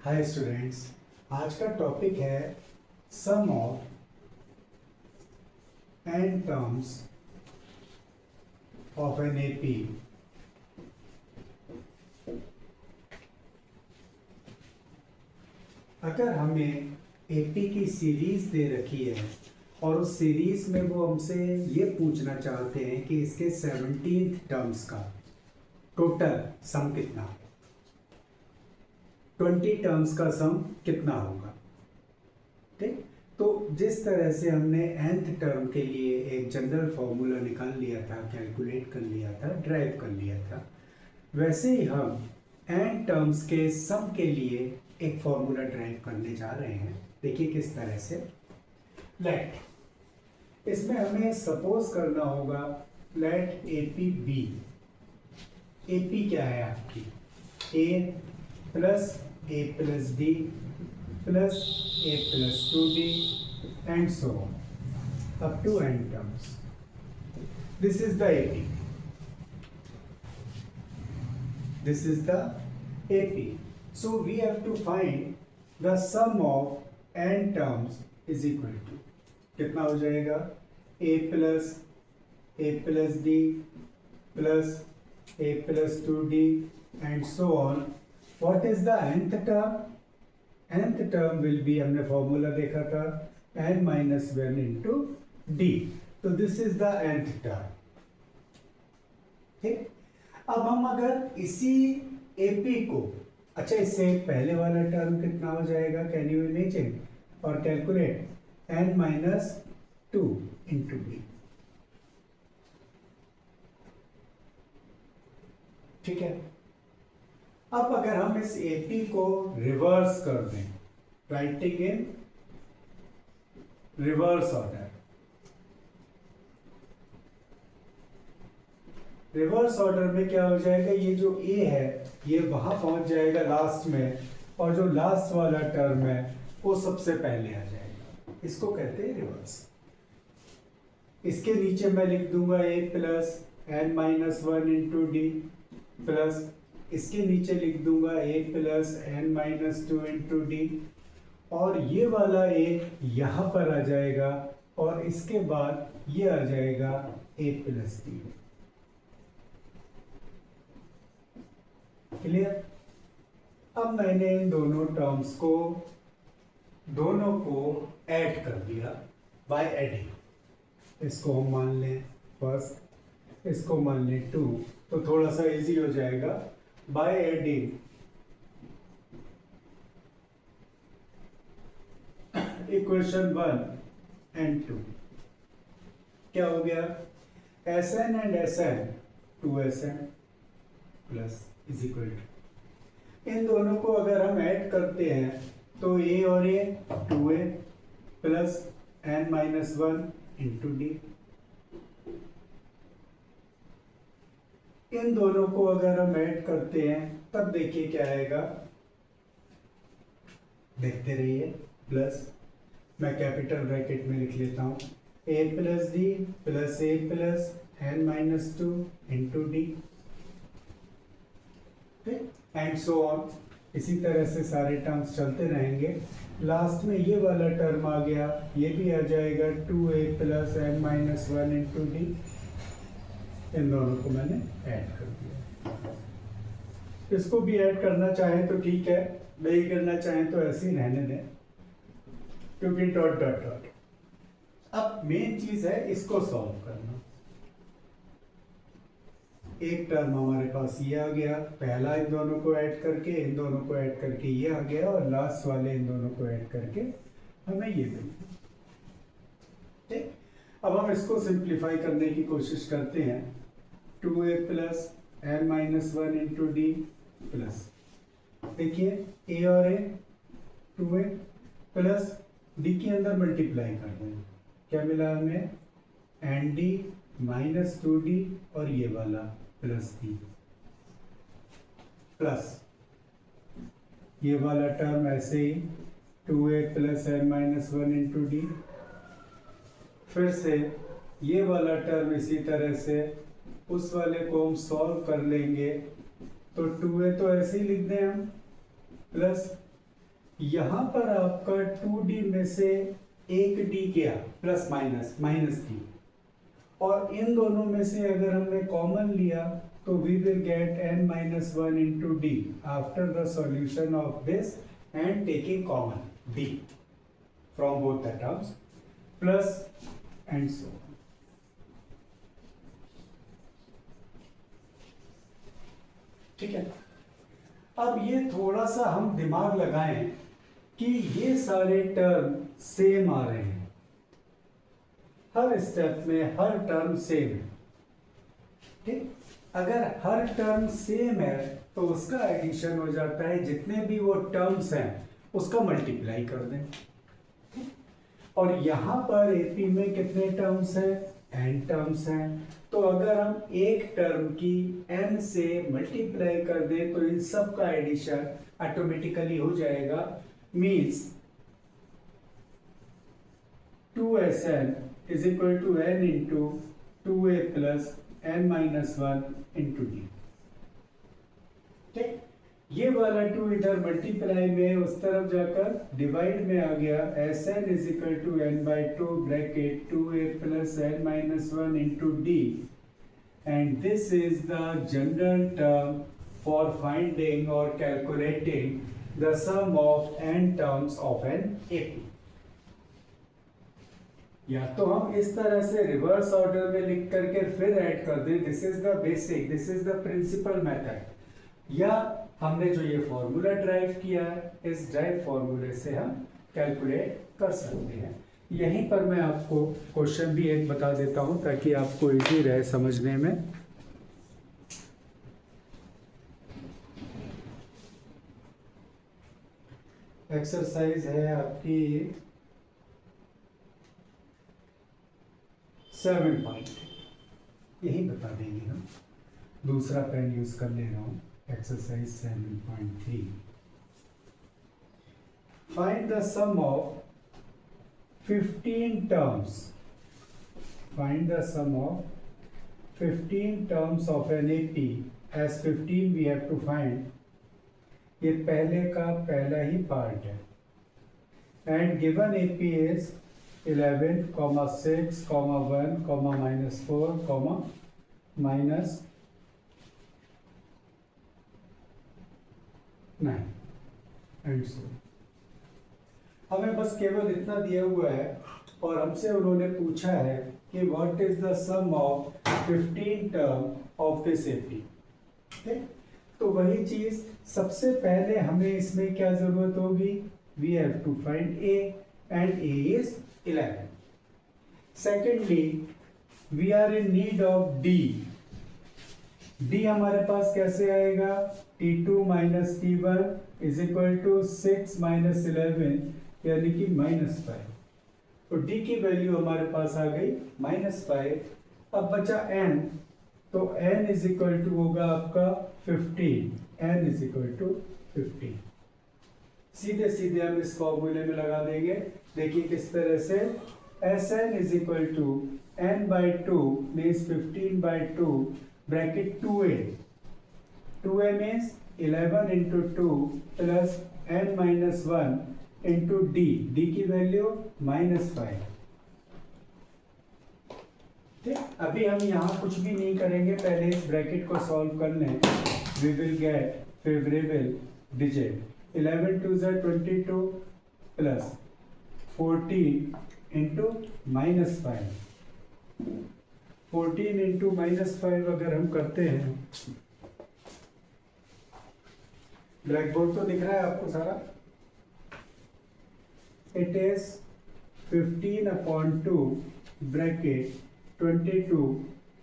Hi students, आज का topic है sum of n terms of an AP. अगर हमें एपी की सीरीज दे रखी है और उस सीरीज में वो हमसे ये पूछना चाहते हैं कि इसके 17 टर्म्स का टोटल सम कितना है, 20 टर्म्स का सम कितना होगा। ठीक, तो जिस तरह से हमने nth टर्म के लिए एक जनरल फॉर्मूला निकाल लिया था, कैलकुलेट कर लिया था, ड्राइव कर लिया था, वैसे ही हम n टर्म्स के सम के लिए एक फॉर्मूला ड्राइव करने जा रहे हैं। देखिए किस तरह से। लेट, इसमें हमें सपोज करना होगा लेट एपी बी। एपी क्या है आपकी? A plus a plus d plus a plus 2d and so on up to n terms. This is the AP. This is the AP. So we have to find the sum of n terms is equal to कितना हो जाएगा? a plus d plus a plus 2d and so on. What is the nth term? nth term will be, हमने formula देखा था, n minus one into d. तो this is the nth term. ठीक, अब हम अगर इसी AP को, अच्छा इससे पहले वाला टर्म कितना हो जाएगा? कैन यू इमेजिन और calculate? n minus two into b. ठीक है, अब अगर हम इस AP को रिवर्स कर दें, writing in reverse order, reverse order में क्या हो जाएगा? ये जो A है ये वहां पहुंच जाएगा लास्ट में, और जो लास्ट वाला टर्म है वो सबसे पहले आ जाएगा। इसको कहते हैं रिवर्स। इसके नीचे मैं लिख दूंगा a plus n minus one into d plus, इसके नीचे लिख दूंगा a plus n minus two into d, और ये वाला a यहाँ पर आ जाएगा और इसके बाद ये आ जाएगा a प्लस डी। क्लियर? अब मैंने इन दोनों टर्म्स को, दोनों को ऐड कर दिया बाय एडिंग। इसको हम मान लें फर्स्ट, इसको मान लें टू, तो थोड़ा सा इजी हो जाएगा। by adding equation 1 and 2 क्या हो गया? Sn and Sn 2Sn plus is equal to, इन दोनों को अगर हम ऐड करते हैं तो a और a 2a plus n minus one into d. इन दोनों को अगर हम ऐड करते हैं तब देखिए क्या आएगा, देखते रहिए। प्लस, मैं कैपिटल ब्रैकेट में लिख लेता हूं, a plus d plus a plus n minus two into d and so on. इसी तरह से सारे टर्म्स चलते रहेंगे। लास्ट में ये वाला टर्म आ गया, ये भी आ जाएगा 2a plus n minus one into d. इन दोनों को मैंने ऐड कर दिया। इसको भी ऐड करना चाहें तो ठीक है, नहीं करना चाहें तो ऐसे ही रहने दें, क्योंकि डॉट डॉट डॉट। अब मेन चीज है इसको सॉल्व करना। एक टर्म हमारे पास ये आ गया, पहला इन दोनों को ऐड करके, इन दोनों को ऐड करके ये आ गया, और लास्ट वाले इन दोनों को ऐड करके हमें ये मिल गया। ठीक, अब हम इसको सिंप्लीफाई करने की कोशिश करते हैं। 2a plus n minus one into d plus, देखिए a और a 2a प्लस d के अंदर मल्टीप्लाई कर दें, क्या मिला हमें? N d minus two d और ये वाला प्लस डी प्लस ये वाला टर्म ऐसे ही 2a plus n minus one into d. फिर से ये वाला टर्म इसी तरह से, उस वाले को हम सॉल्व कर लेंगे तो 2a तो ऐसे ही लिख दें हम, प्लस यहां पर आपका 2d में से एक d गया प्लस माइनस माइनस d, और इन दोनों में से अगर हमने कॉमन लिया तो we will get n minus 1 into d after the solution of this and taking common d from both the terms plus and so on. ठीक है, अब ये थोड़ा सा हम दिमाग लगाएं कि ये सारे टर्म सेम आ रहे हैं, हर स्टेप में हर टर्म सेम है। ठीक, अगर हर टर्म सेम है तो उसका एडिशन हो जाता है, जितने भी वो टर्म्स हैं उसका मल्टीप्लाई कर दें। और यहां पर एपी में कितने टर्म्स हैं, n टर्म्स हैं, तो अगर हम एक टर्म की n से मल्टीप्लाई कर दें तो इन सब का एडिशन ऑटोमेटिकली हो जाएगा, means 2sn is equal to n into 2a plus n minus 1 into d। ठीक, ये वाला 2 इधर मल्टीप्लाई में उस तरफ जाकर डिवाइड में आ गया, Sn is equal to n by 2 bracket 2a plus n minus 1 into d, and this is the general term for finding or calculating the sum of n terms of an AP। या तो हम इस तरह से reverse order में लिख करके फिर ऐड कर दें, this is the basic, this is the principal method, या हमने जो ये फॉर्मूला ड्राइव किया है इस ड्राइव फॉर्मूले से हम कैलकुलेट कर सकते हैं। यहीं पर मैं आपको क्वेश्चन भी एक बता देता हूं ताकि आपको इजी रहे समझने में। एक्सरसाइज है आपकी 7 पॉइंट, यही बता देंगे हम, दूसरा पेन यूज कर ले रहा हूँ। Exercise 7.3, find the sum of 15 terms, find the sum of 15 terms of an AP, as 15 we have to find, ये पहले का पहला ही पार्ट है, and given AP is 11, 6, 1, -4, -9 and so. हमें बस केवल इतना दिया हुआ है और हमसे उन्होंने पूछा है कि what is the sum of 15 term of this AP. तो वही चीज सबसे पहले हमें इसमें क्या जरूरत होगी, we have to find a and a is 11। Secondly, we are in need of D। D हमारे पास कैसे आएगा, T2 minus T1 is equal to 6 minus 11 यानी कि -5। तो D की वैल्यू हमारे पास आ गई -5। अब बचा N, तो N is equal to होगा आपका 15, N is equal to 15। सीधे सीधे हम इस फॉर्मूले में लगा देंगे, देखिए किस तरह से, Sn is equal to n by 2 means 15 by 2 bracket 2a, 2a means 11 into 2 plus n minus 1 into d, d की वैल्यू -5। ठीक, अभी हम यहाँ कुछ भी नहीं करेंगे, पहले इस ब्रैकेट को सॉल्व कर लें, we will get favorable digit, 11 2 is 22 plus 14 into -5, 14 into -5 अगर हम करते हैं, ब्लैक बोर्ड तो दिख रहा है आपको सारा, इट इज 15/2 ब्रैकेट 22,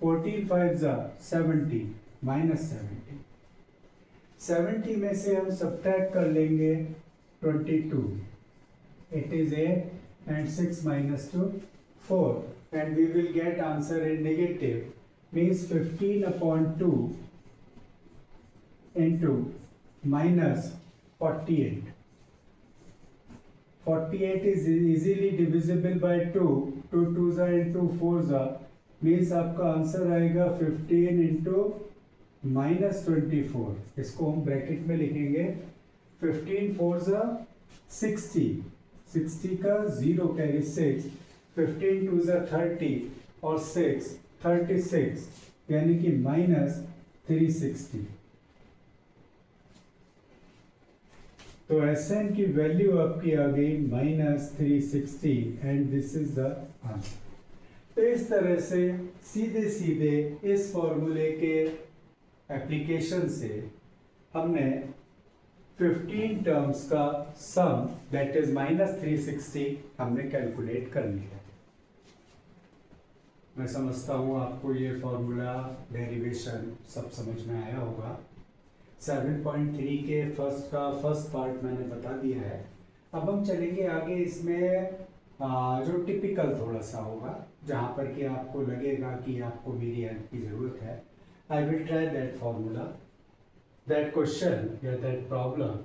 14 5 70 -70, 70 में से हम सब्ट्रैक्ट कर लेंगे 22, it is 8 and 6 minus 2 4, and we will get answer in negative, means 15/2 into -48, 48 is easily divisible by 2, 2 2s are into 4s are, means आपका आंसर आएगा 15 into -24। इसको हम ब्रैकेट में लिखेंगे, 15 4s are 60 का 0 कैरी 6, 15 टू ज़ा 30 और 6 36, यानी कि माइनस 360। तो Sn की वैल्यू आपकी आ गई minus 360 and this is the answer. तो इस तरह से सीधे सीधे इस फॉर्मूले के एप्लीकेशन से हमने 15 टर्म्स का सम दैट इज माइनस 360 हमने कैलकुलेट कर लिया। मैं समझता हूँ आपको ये फॉर्मूला डेरिवेशन सब समझ में आया होगा। 7.3 के फर्स्ट पार्ट मैंने बता दिया है। अब हम चलेंगे आगे, इसमें जो टिपिकल थोड़ा सा होगा, जहाँ पर कि आपको लगेगा कि आपको मेरी हेल्प की ज़रूरत है। I will try that formula, that question या that problem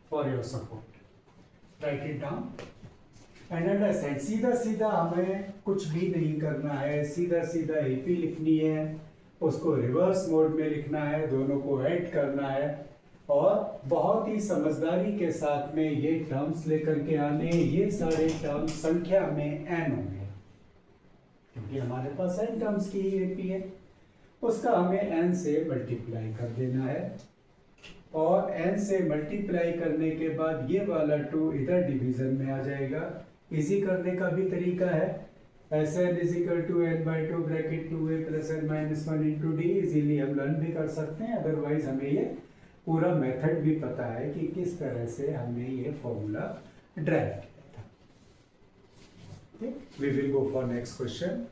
for your support. Write it down and understand. सीधा सीधा हमें कुछ भी नहीं करना है, सीधा सीधा एपी लिखनी है, उसको रिवर्स मोड में लिखना है, दोनों को ऐड करना है और बहुत ही समझदारी के साथ में ये टर्म्स लेकर के आने। ये सारे टर्म्स संख्या में n होंगे क्योंकि हमारे पास n टर्म्स की ही एपी है, उसका हमें n से मल्टीप्लाई कर देना है और n से मल्टीप्लाई करने के बाद ये वाला 2 इधर डिवीजन में आ जाएगा। इजी करने का भी तरीका है, Sn is equal to n by 2 bracket 2a plus n minus 1 into d. Easily हम लर्न भी कर सकते हैं, अदरवाइज हमें ये पूरा मेथड भी पता है कि किस तरह से हमने ये फॉर्मूला ड्राइव किया था। We will go for next question.